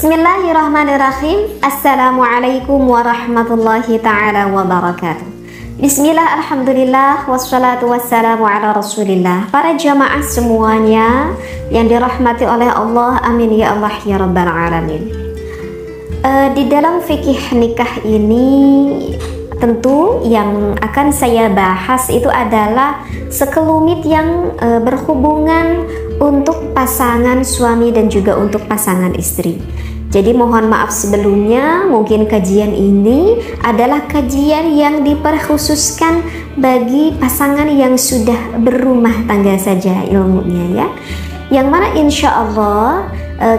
Bismillahirrahmanirrahim. Assalamualaikum warahmatullahi ta'ala wabarakatuh. Bismillah, alhamdulillah, wassalatu wassalamu ala rasulillah. Para jamaah semuanya yang dirahmati oleh Allah, amin ya Allah ya rabbal alamin. Di dalam fikih nikah ini tentu yang akan saya bahas itu adalah sekelumit yang berhubungan untuk pasangan suami dan juga untuk pasangan istri. Jadi mohon maaf sebelumnya, mungkin kajian ini adalah kajian yang diperkhususkan bagi pasangan yang sudah berumah tangga saja ilmunya ya. Yang mana insya Allah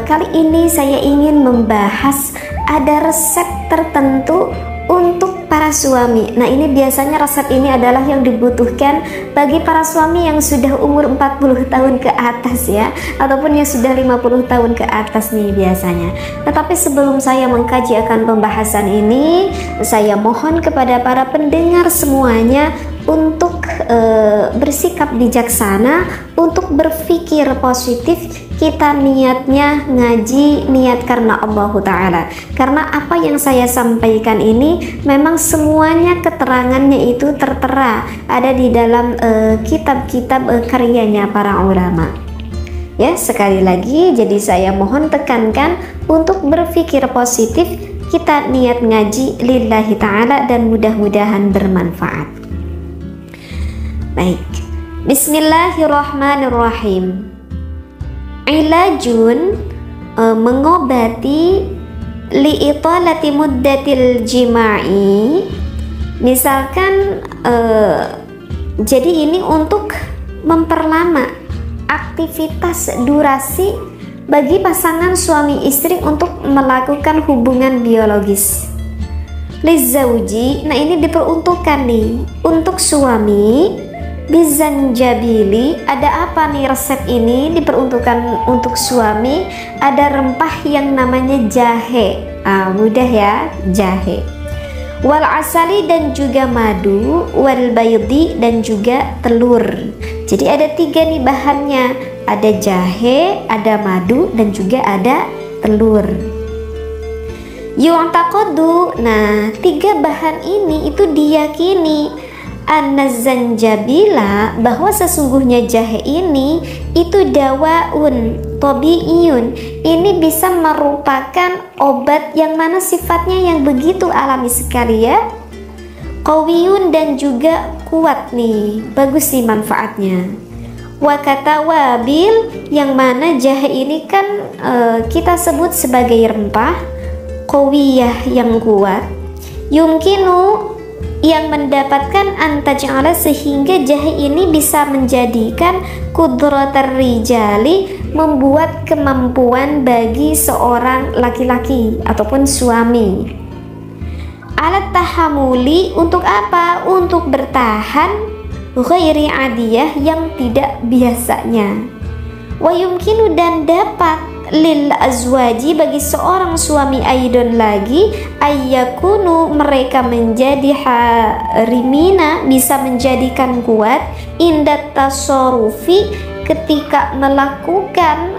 kali ini saya ingin membahas ada resep tertentu untuk para suami. Nah, ini biasanya resep ini adalah yang dibutuhkan bagi para suami yang sudah umur 40 tahun ke atas ya, ataupun yang sudah 50 tahun ke atas nih biasanya. Tetapi sebelum saya mengkaji akan pembahasan ini, saya mohon kepada para pendengar semuanya untuk bersikap bijaksana, untuk berpikir positif. Kita niatnya ngaji, niat karena Allah Ta'ala. Karena apa yang saya sampaikan ini memang semuanya keterangannya itu tertera ada di dalam kitab-kitab karyanya para ulama. Ya, sekali lagi jadi saya mohon tekankan untuk berpikir positif. Kita niat ngaji lillahi ta'ala dan mudah-mudahan bermanfaat. Baik, bismillahirrahmanirrahim. Ilajun mengobati li'italati muddatil jima'i. Misalkan jadi ini untuk memperlama aktivitas durasi bagi pasangan suami istri untuk melakukan hubungan biologis. Lizauji, nah ini diperuntukkan nih untuk suami. Bizanjabili, ada apa nih resep ini diperuntukkan untuk suami? Ada rempah yang namanya jahe. Mudah ya, jahe. Wal asali dan juga madu, wal baydi dan juga telur. Jadi ada 3 nih bahannya. Ada jahe, ada madu dan juga ada telur. Yu'taqadu, nah 3 bahan ini itu diyakini An-zanjabila, bahwa sesungguhnya jahe ini itu dawaun tabi'iyun. Ini bisa merupakan obat yang mana sifatnya yang begitu alami sekali ya. Qawiyun dan juga kuat nih, bagus nih manfaatnya. Wa kata wabil, yang mana jahe ini kan kita sebut sebagai rempah qawiyah yang kuat. Yumkinu, yang mendapatkan antaj'ala, sehingga jahe ini bisa menjadikan kudratar rijali, membuat kemampuan bagi seorang laki-laki ataupun suami. Alat tahamuli, untuk apa? Untuk bertahan ghairi adiyah, yang tidak biasanya. Wa yumkinu, dan dapat lil azwaji, bagi seorang suami aidon lagi, ayyakunu, mereka menjadi harimina, bisa menjadikan kuat indat tasorufi, ketika melakukan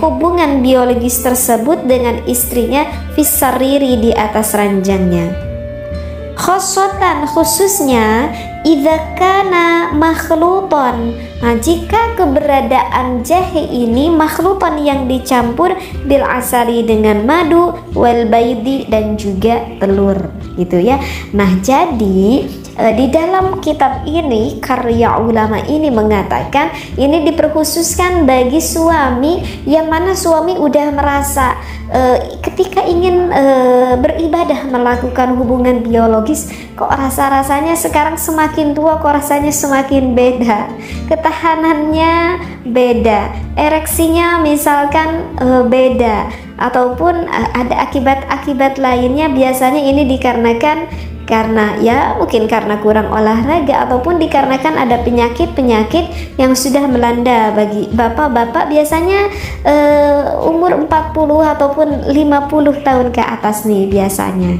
hubungan biologis tersebut dengan istrinya, fisariri, di atas ranjangnya. Khosotan, khususnya idza kana makhluton. Nah, jika keberadaan jahe ini makhluton, yang dicampur bil asali, dengan madu, wal baydi dan juga telur, gitu ya. Nah, jadi di dalam kitab ini karya ulama ini mengatakan ini diperkhususkan bagi suami yang mana suami udah merasa ketika ingin beribadah, melakukan hubungan biologis, kok rasa-rasanya sekarang semakin tua, kok rasanya semakin beda, ketahanannya beda, ereksinya misalkan beda, ataupun ada akibat-akibat lainnya. Biasanya ini dikarenakan karena ya mungkin karena kurang olahraga, ataupun dikarenakan ada penyakit-penyakit yang sudah melanda bagi bapak-bapak, biasanya umur 40 ataupun 50 tahun ke atas nih biasanya.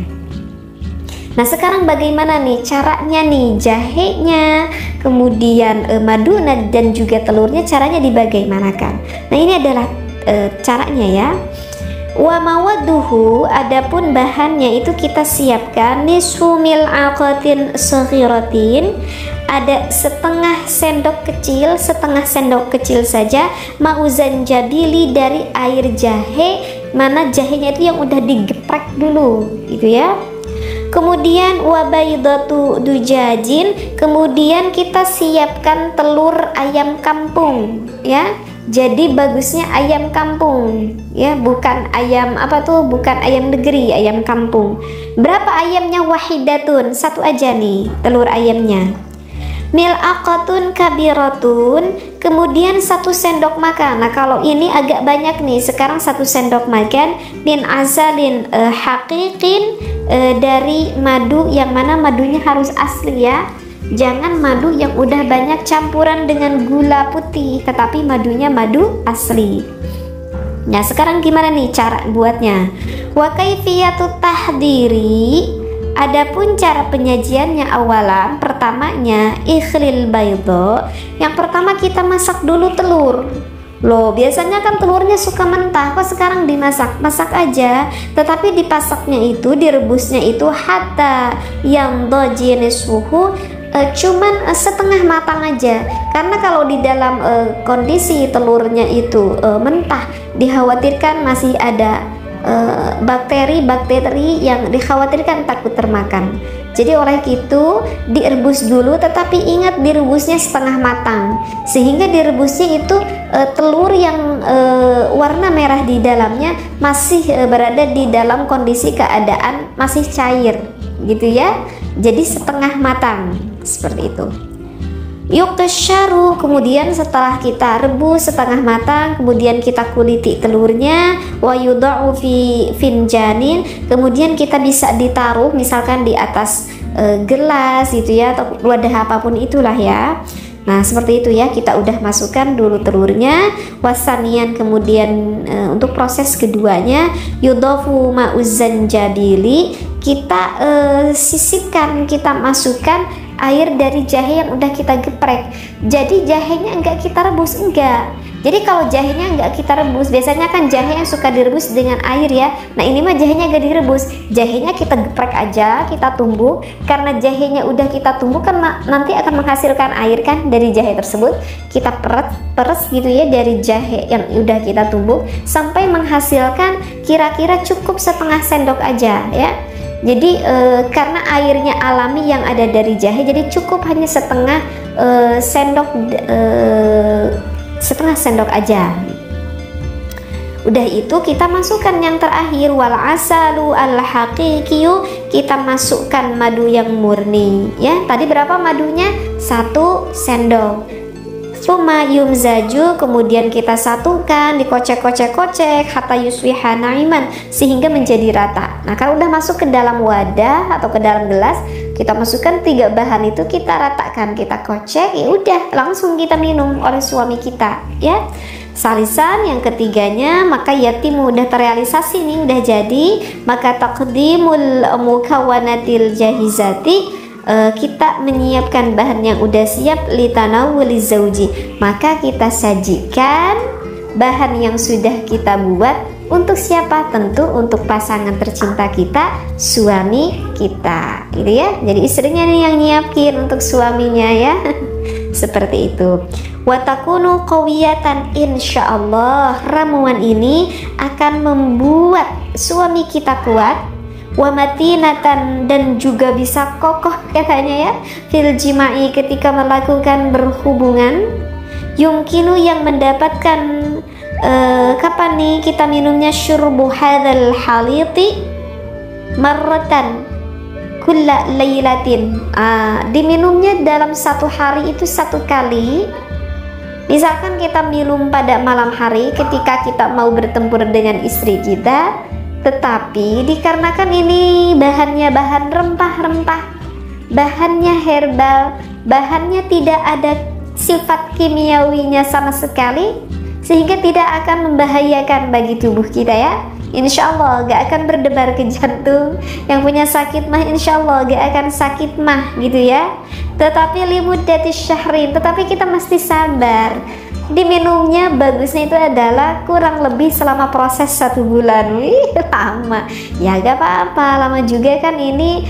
Nah, sekarang bagaimana nih caranya nih, jahenya, kemudian madu dan juga telurnya, caranya dibagaimanakan? Nah, ini adalah caranya ya. Wa mawadduhu, adapun bahannya itu kita siapkan nisfu mil'aqatin saghiratin, ada setengah sendok kecil saja ma'uzan jabili dari air jahe, mana jahenya itu yang udah digeprek dulu gitu ya. Kemudian wabaidatu dujajin, kemudian kita siapkan telur ayam kampung ya. Jadi bagusnya ayam kampung ya, bukan ayam bukan ayam negeri, ayam kampung. Berapa ayamnya? Wahidatun, satu aja nih telur ayamnya. Mil'aqatun kabiratun, kemudian 1 sendok makan. Nah kalau ini agak banyak nih, sekarang 1 sendok makan min asalin haqiqin, dari madu yang mana madunya harus asli ya. Jangan madu yang udah banyak campuran dengan gula putih, tetapi madunya madu asli. Nah sekarang gimana nih cara buatnya? Wa kaifiyatut tahdiri, adapun cara penyajiannya awalan, pertamanya ikhlil baydo, yang pertama kita masak dulu telur. Loh biasanya kan telurnya suka mentah, kok sekarang dimasak? Masak aja, tetapi dipasaknya itu, direbusnya itu hatta yang dojinis suhu, cuman setengah matang aja, karena kalau di dalam kondisi telurnya itu mentah, dikhawatirkan masih ada bakteri-bakteri yang dikhawatirkan takut termakan. Jadi oleh itu direbus dulu, tetapi ingat direbusnya setengah matang, sehingga direbusnya itu telur yang warna merah di dalamnya masih berada di dalam kondisi keadaan masih cair gitu ya. Jadi setengah matang seperti itu. Yuqtasharu, kemudian setelah kita rebus setengah matang, kemudian kita kuliti telurnya. Wa yudha'u fi finjanin, kemudian kita bisa ditaruh misalkan di atas gelas gitu ya, atau wadah apapun itulah ya. Nah seperti itu ya, kita udah masukkan dulu telurnya. Wasanian, kemudian untuk proses keduanya yudhafu ma'uzan jabili, kita sisipkan, kita masukkan air dari jahe yang udah kita geprek. Jadi jahenya enggak kita rebus, enggak. Jadi kalau jahenya enggak kita rebus, biasanya kan jahe yang suka direbus dengan air ya. Nah ini mah jahenya enggak direbus, jahenya kita geprek aja, kita tumbuk. Karena jahenya udah kita tumbuk kan nanti akan menghasilkan air kan dari jahe tersebut. Kita peres gitu ya dari jahe yang udah kita tumbuk sampai menghasilkan kira-kira cukup setengah sendok aja ya. Jadi karena airnya alami yang ada dari jahe, jadi cukup hanya setengah sendok aja. Udah itu kita masukkan yang terakhir, wal asalu al haqiqiyu, kita masukkan madu yang murni ya. Tadi berapa madunya? 1 sendok. Suma yumzaju, kemudian kita satukan, dikocek-kocek-kocek hatta yuswiha naiman, sehingga menjadi rata. Nah kalau udah masuk ke dalam wadah atau ke dalam gelas, kita masukkan 3 bahan itu, kita ratakan, kita kocek, ya udah langsung kita minum oleh suami kita ya. Salisan, yang ketiganya, maka yatimu, udah terrealisasi nih, udah jadi, maka taqdimul mukawanatil jahizati, kita menyiapkan bahan yang udah siap litanawuli zauji, maka kita sajikan bahan yang sudah kita buat untuk siapa? Tentu untuk pasangan tercinta kita, suami kita gitu ya. Jadi istrinya nih yang nyiapin untuk suaminya ya. Seperti itu. Watakunu qawiyatan, insyaallah ramuan ini akan membuat suami kita kuat. Wa matinatan, dan juga bisa kokoh katanya ya, fil jima'i, ketika melakukan berhubungan. Yumkinu, yang mendapatkan kapan nih kita minumnya? Syurbu hadzal haliti marratan kulla lailatin, diminumnya dalam 1 hari itu 1 kali. Misalkan kita minum pada malam hari ketika kita mau bertempur dengan istri kita, tetapi dikarenakan ini bahannya bahan rempah-rempah, bahannya herbal, bahannya tidak ada sifat kimiawinya sama sekali, sehingga tidak akan membahayakan bagi tubuh kita ya. Insya Allah gak akan berdebar ke jantung. Yang punya sakit mah insya Allah gak akan sakit mah gitu ya. Tetapi limuddatis syahrin, tetapi kita mesti sabar. Diminumnya bagusnya itu adalah kurang lebih selama proses 1 bulan. Wih, lama ya, gak apa-apa, lama juga kan ini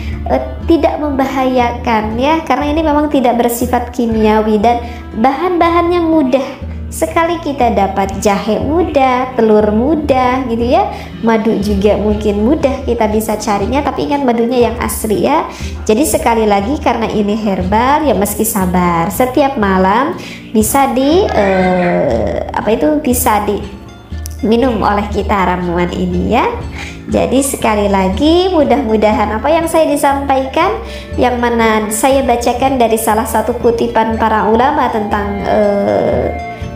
tidak membahayakan ya, karena ini memang tidak bersifat kimiawi dan bahan-bahannya mudah sekali kita dapat. Jahe mudah, telur mudah gitu ya, madu juga mungkin mudah kita bisa carinya, tapi ingat madunya yang asli ya. Jadi sekali lagi, karena ini herbal ya, meski sabar, setiap malam bisa bisa diminum oleh kita ramuan ini ya. Jadi sekali lagi, mudah-mudahan apa yang saya disampaikan, yang mana saya bacakan dari salah satu kutipan para ulama tentang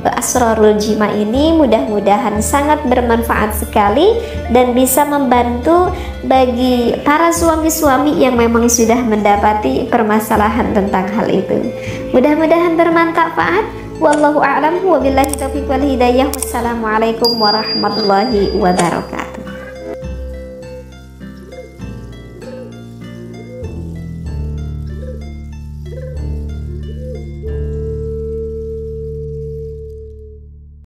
Asrarul Jima ini, mudah-mudahan sangat bermanfaat sekali dan bisa membantu bagi para suami-suami yang memang sudah mendapati permasalahan tentang hal itu. Mudah-mudahan bermanfaat. Wallahu a'lam, wabillahi taufiq wal hidayah. Wassalamualaikum warahmatullahi wabarakatuh.